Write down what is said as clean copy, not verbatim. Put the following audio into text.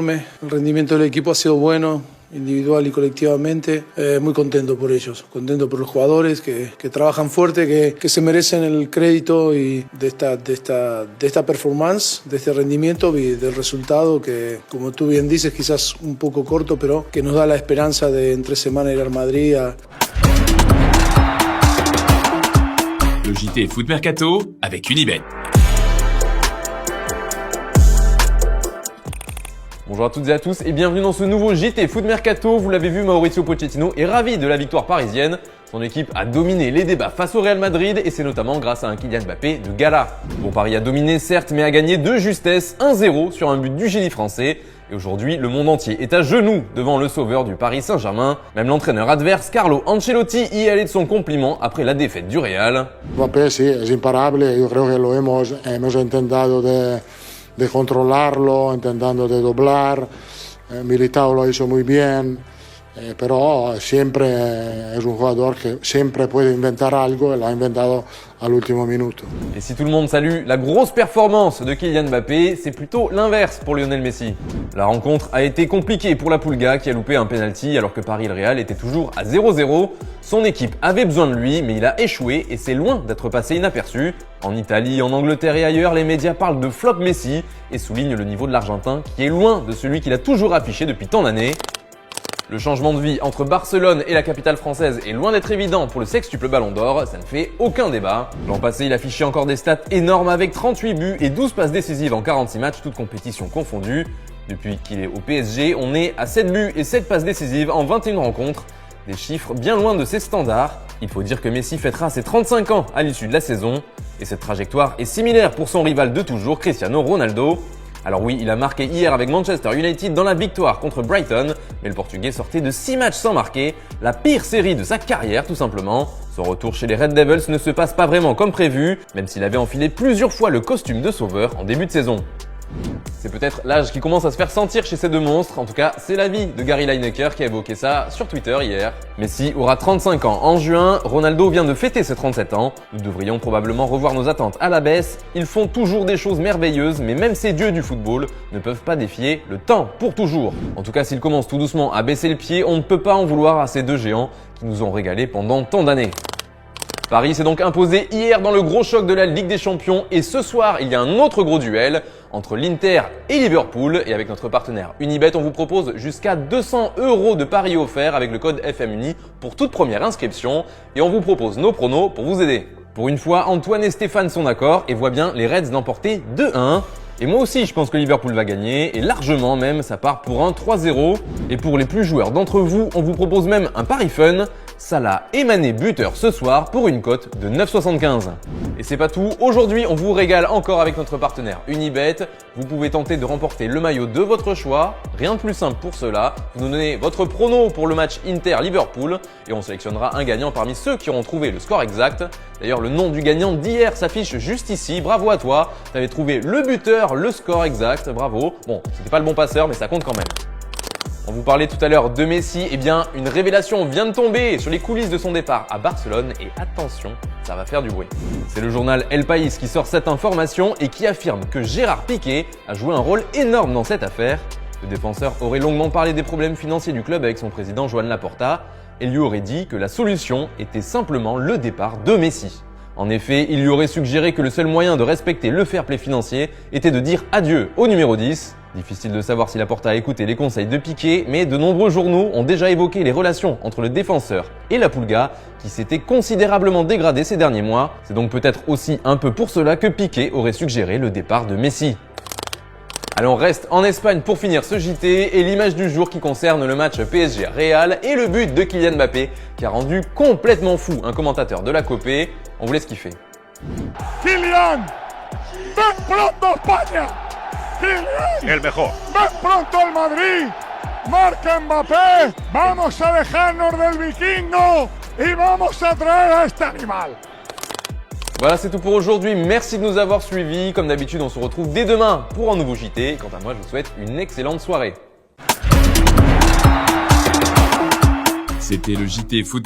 enorme. El rendimiento del equipo ha sido bueno, individual y colectivamente. Muy contento por ellos, contento por los jugadores que trabajan fuerte, que se merecen el crédito y de esta performance, de este rendimiento y del resultado que, como tú bien dices, quizás un poco corto, pero que nos da la esperanza de en 3 semanas ir al Madrid Le JT Foot Mercato avec Unibet. Bonjour à toutes et à tous et bienvenue dans ce nouveau JT Foot Mercato. Vous l'avez vu, Mauricio Pochettino est ravi de la victoire parisienne. Son équipe a dominé les débats face au Real Madrid et c'est notamment grâce à un Kylian Mbappé de gala. Bon, Paris a dominé certes, mais a gagné de justesse 1-0 sur un but du génie français. Et aujourd'hui, le monde entier est à genoux devant le sauveur du Paris Saint-Germain. Même l'entraîneur adverse, Carlo Ancelotti, y allait de son compliment après la défaite du Real. Mbappé sí, es imparable. Yo creo que lo hemos intentado de controlarlo, intentando de doblar. Militao lo hizo muy bien, pero siempre es un jugador que siempre puede inventar algo y lo ha inventado al último minuto. Et si tout le monde salue la grosse performance de Kylian Mbappé, c'est plutôt l'inverse pour Lionel Messi. La rencontre a été compliquée pour la Pulga qui a loupé un penalty alors que Paris et le Real étaient toujours à 0-0. Son équipe avait besoin de lui, mais il a échoué et c'est loin d'être passé inaperçu. En Italie, en Angleterre et ailleurs, les médias parlent de flop Messi et soulignent le niveau de l'Argentin qui est loin de celui qu'il a toujours affiché depuis tant d'années. Le changement de vie entre Barcelone et la capitale française est loin d'être évident pour le sextuple Ballon d'Or, ça ne fait aucun débat. L'an passé, il affichait encore des stats énormes avec 38 buts et 12 passes décisives en 46 matchs, toutes compétitions confondues. Depuis qu'il est au PSG, on est à 7 buts et 7 passes décisives en 21 rencontres. Des chiffres bien loin de ses standards. Il faut dire que Messi fêtera ses 35 ans à l'issue de la saison. Et cette trajectoire est similaire pour son rival de toujours, Cristiano Ronaldo. Alors oui, il a marqué hier avec Manchester United dans la victoire contre Brighton, mais le Portugais sortait de 6 matchs sans marquer, la pire série de sa carrière tout simplement. Son retour chez les Red Devils ne se passe pas vraiment comme prévu, même s'il avait enfilé plusieurs fois le costume de sauveur en début de saison. C'est peut-être l'âge qui commence à se faire sentir chez ces deux monstres, en tout cas c'est l'avis de Gary Lineker qui a évoqué ça sur Twitter hier. Messi aura 35 ans en juin, Ronaldo vient de fêter ses 37 ans, nous devrions probablement revoir nos attentes à la baisse, ils font toujours des choses merveilleuses mais même ces dieux du football ne peuvent pas défier le temps pour toujours. En tout cas s'ils commencent tout doucement à baisser le pied, on ne peut pas en vouloir à ces deux géants qui nous ont régalés pendant tant d'années. Paris s'est donc imposé hier dans le gros choc de la Ligue des Champions et ce soir, il y a un autre gros duel entre l'Inter et Liverpool. Et avec notre partenaire Unibet, on vous propose jusqu'à 200 € de paris offerts avec le code FMUNI pour toute première inscription. Et on vous propose nos pronos pour vous aider. Pour une fois, Antoine et Stéphane sont d'accord et voient bien les Reds l'emporter 2-1. Et moi aussi, je pense que Liverpool va gagner, et largement même, ça part pour un 3-0. Et pour les plus joueurs d'entre vous, on vous propose même un pari fun. Salah et Mané buteur ce soir pour une cote de 9,75. Et c'est pas tout, aujourd'hui on vous régale encore avec notre partenaire Unibet. Vous pouvez tenter de remporter le maillot de votre choix, rien de plus simple pour cela. Vous nous donnez votre prono pour le match Inter-Liverpool et on sélectionnera un gagnant parmi ceux qui auront trouvé le score exact. D'ailleurs le nom du gagnant d'hier s'affiche juste ici, bravo à toi, tu avais trouvé le buteur, le score exact, bravo. Bon, c'était pas le bon passeur mais ça compte quand même. On vous parlait tout à l'heure de Messi, eh bien une révélation vient de tomber sur les coulisses de son départ à Barcelone et attention, ça va faire du bruit. C'est le journal El País qui sort cette information et qui affirme que Gérard Piqué a joué un rôle énorme dans cette affaire. Le défenseur aurait longuement parlé des problèmes financiers du club avec son président Joan Laporta et lui aurait dit que la solution était simplement le départ de Messi. En effet, il lui aurait suggéré que le seul moyen de respecter le fair play financier était de dire adieu au numéro 10. Difficile de savoir si Laporta a écouté les conseils de Piqué, mais de nombreux journaux ont déjà évoqué les relations entre le défenseur et la Pulga qui s'étaient considérablement dégradées ces derniers mois. C'est donc peut-être aussi un peu pour cela que Piqué aurait suggéré le départ de Messi. Allez, on reste en Espagne pour finir ce JT et l'image du jour qui concerne le match PSG-Real et le but de Kylian Mbappé qui a rendu complètement fou un commentateur de la Copé. On vous laisse kiffer. Kylian, ven pronto España. Kylian, El mejor. ven pronto al Madrid. Marca Mbappé. Vamos a dejarnos del vikingo y vamos a traer a este animal. Voilà, c'est tout pour aujourd'hui. Merci de nous avoir suivis. Comme d'habitude, on se retrouve dès demain pour un nouveau JT. Quant à moi, je vous souhaite une excellente soirée. C'était le JT Foot